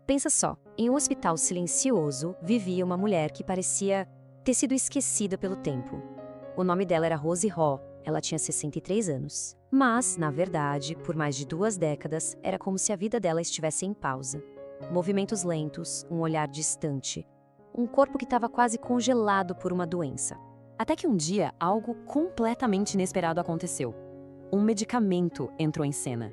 Pensa só, em um hospital silencioso vivia uma mulher que parecia ter sido esquecida pelo tempo. O nome dela era Rose Haw, ela tinha 63 anos. Mas, na verdade, por mais de 2 décadas, era como se a vida dela estivesse em pausa. Movimentos lentos, um olhar distante, um corpo que estava quase congelado por uma doença. Até que um dia, algo completamente inesperado aconteceu. Um medicamento entrou em cena.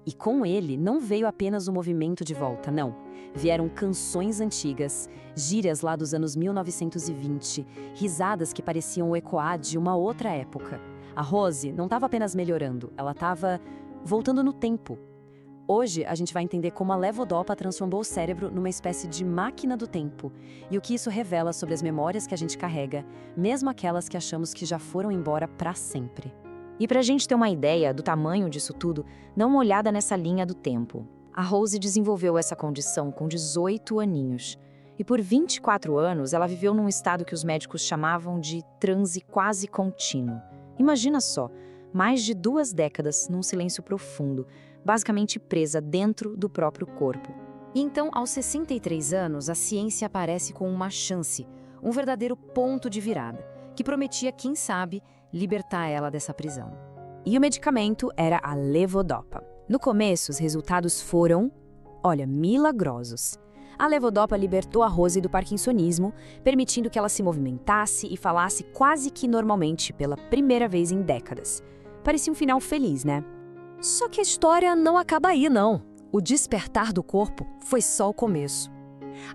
E com ele não veio apenas o movimento de volta, não. Vieram canções antigas, gírias lá dos anos 1920, risadas que pareciam ecoar de uma outra época. A Rose não estava apenas melhorando, ela estava voltando no tempo. Hoje, a gente vai entender como a levodopa transformou o cérebro numa espécie de máquina do tempo e o que isso revela sobre as memórias que a gente carrega, mesmo aquelas que achamos que já foram embora para sempre. E para a gente ter uma ideia do tamanho disso tudo, dá uma olhada nessa linha do tempo. A Rose desenvolveu essa condição com 18 aninhos. E por 24 anos, ela viveu num estado que os médicos chamavam de transe quase contínuo. Imagina só, mais de 2 décadas num silêncio profundo, basicamente presa dentro do próprio corpo. E então, aos 63 anos, a ciência aparece com uma chance, um verdadeiro ponto de virada, que prometia, quem sabe, libertar ela dessa prisão. E o medicamento era a levodopa. No começo, os resultados foram, milagrosos. A levodopa libertou a Rose do parkinsonismo, permitindo que ela se movimentasse e falasse quase que normalmente pela primeira vez em décadas. Parecia um final feliz, né? Só que a história não acaba aí, não. O despertar do corpo foi só o começo.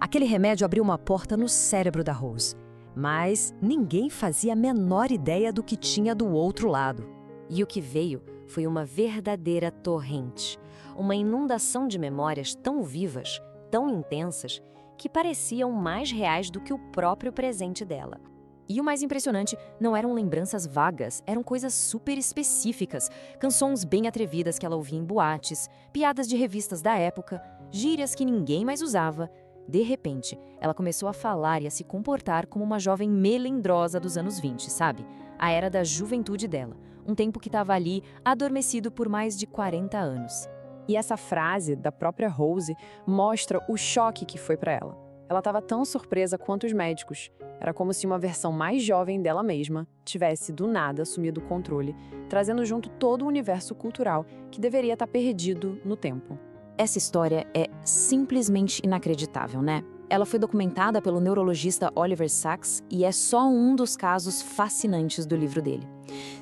Aquele remédio abriu uma porta no cérebro da Rose. Mas ninguém fazia a menor ideia do que tinha do outro lado. E o que veio foi uma verdadeira torrente, uma inundação de memórias tão vivas, tão intensas, que pareciam mais reais do que o próprio presente dela. E o mais impressionante não eram lembranças vagas, eram coisas super específicas, canções bem atrevidas que ela ouvia em boates, piadas de revistas da época, gírias que ninguém mais usava. De repente, ela começou a falar e a se comportar como uma jovem melindrosa dos anos 20, sabe? A era da juventude dela, um tempo que estava ali adormecido por mais de 40 anos. E essa frase da própria Rose mostra o choque que foi para ela. Ela estava tão surpresa quanto os médicos. Era como se uma versão mais jovem dela mesma tivesse, do nada, assumido o controle, trazendo junto todo o universo cultural que deveria estar perdido no tempo. Essa história é simplesmente inacreditável, né? Ela foi documentada pelo neurologista Oliver Sacks e é só um dos casos fascinantes do livro dele.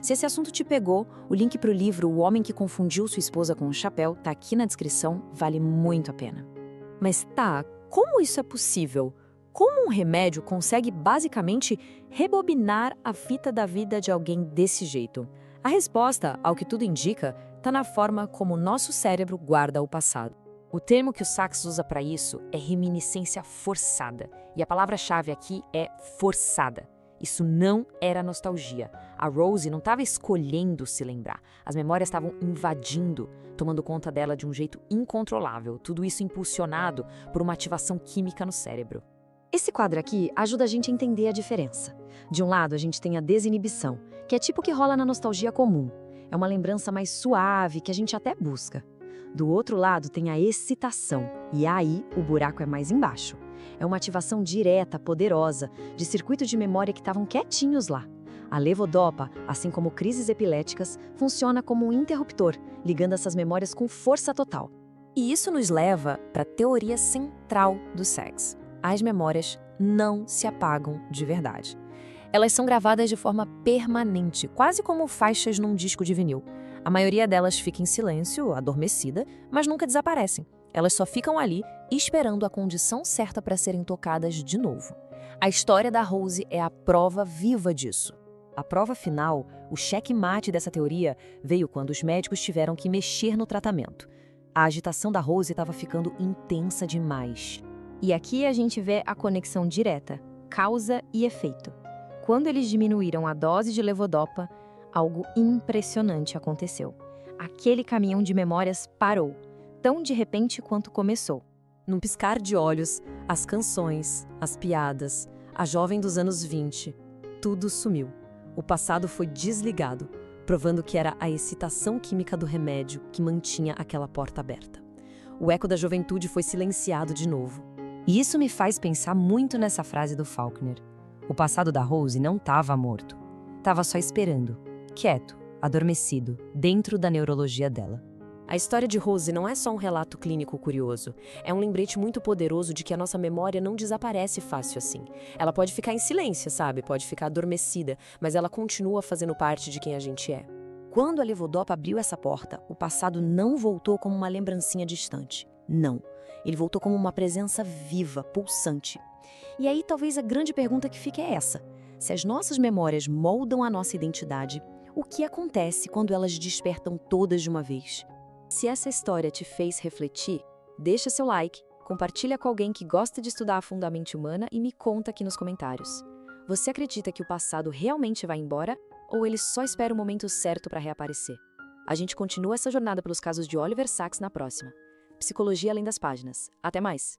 Se esse assunto te pegou, o link para o livro O Homem que Confundiu Sua Esposa com um Chapéu tá aqui na descrição, vale muito a pena. Mas como isso é possível? Como um remédio consegue basicamente rebobinar a fita da vida de alguém desse jeito? A resposta, ao que tudo indica, está na forma como o nosso cérebro guarda o passado. O termo que o Sacks usa para isso é reminiscência forçada. E a palavra-chave aqui é forçada. Isso não era nostalgia. A Rose não estava escolhendo se lembrar. As memórias estavam invadindo, tomando conta dela de um jeito incontrolável. Tudo isso impulsionado por uma ativação química no cérebro. Esse quadro aqui ajuda a gente a entender a diferença. De um lado, a gente tem a desinibição, que é tipo o que rola na nostalgia comum. É uma lembrança mais suave, que a gente até busca. Do outro lado, tem a excitação, e aí o buraco é mais embaixo. É uma ativação direta, poderosa, de circuitos de memória que estavam quietinhos lá. A levodopa, assim como crises epiléticas, funciona como um interruptor, ligando essas memórias com força total. E isso nos leva para a teoria central do Sacks. As memórias não se apagam de verdade. Elas são gravadas de forma permanente, quase como faixas num disco de vinil. A maioria delas fica em silêncio, adormecida, mas nunca desaparecem. Elas só ficam ali, esperando a condição certa para serem tocadas de novo. A história da Rose é a prova viva disso. A prova final, o checkmate dessa teoria, veio quando os médicos tiveram que mexer no tratamento. A agitação da Rose estava ficando intensa demais. E aqui a gente vê a conexão direta, causa e efeito. Quando eles diminuíram a dose de levodopa, algo impressionante aconteceu. Aquele caminhão de memórias parou, tão de repente quanto começou. Num piscar de olhos, as canções, as piadas, a jovem dos anos 20, tudo sumiu. O passado foi desligado, provando que era a excitação química do remédio que mantinha aquela porta aberta. O eco da juventude foi silenciado de novo. E isso me faz pensar muito nessa frase do Faulkner. O passado da Rose não estava morto. Estava só esperando, quieto, adormecido, dentro da neurologia dela. A história de Rose não é só um relato clínico curioso. É um lembrete muito poderoso de que a nossa memória não desaparece fácil assim. Ela pode ficar em silêncio, sabe? Pode ficar adormecida, mas ela continua fazendo parte de quem a gente é. Quando a levodopa abriu essa porta, o passado não voltou como uma lembrancinha distante. Não. Ele voltou como uma presença viva, pulsante. E aí talvez a grande pergunta que fica é essa. Se as nossas memórias moldam a nossa identidade, o que acontece quando elas despertam todas de uma vez? Se essa história te fez refletir, deixa seu like, compartilha com alguém que gosta de estudar a fundo a mente humana e me conta aqui nos comentários. Você acredita que o passado realmente vai embora ou ele só espera o momento certo para reaparecer? A gente continua essa jornada pelos casos de Oliver Sacks na próxima. Psicologia além das páginas. Até mais!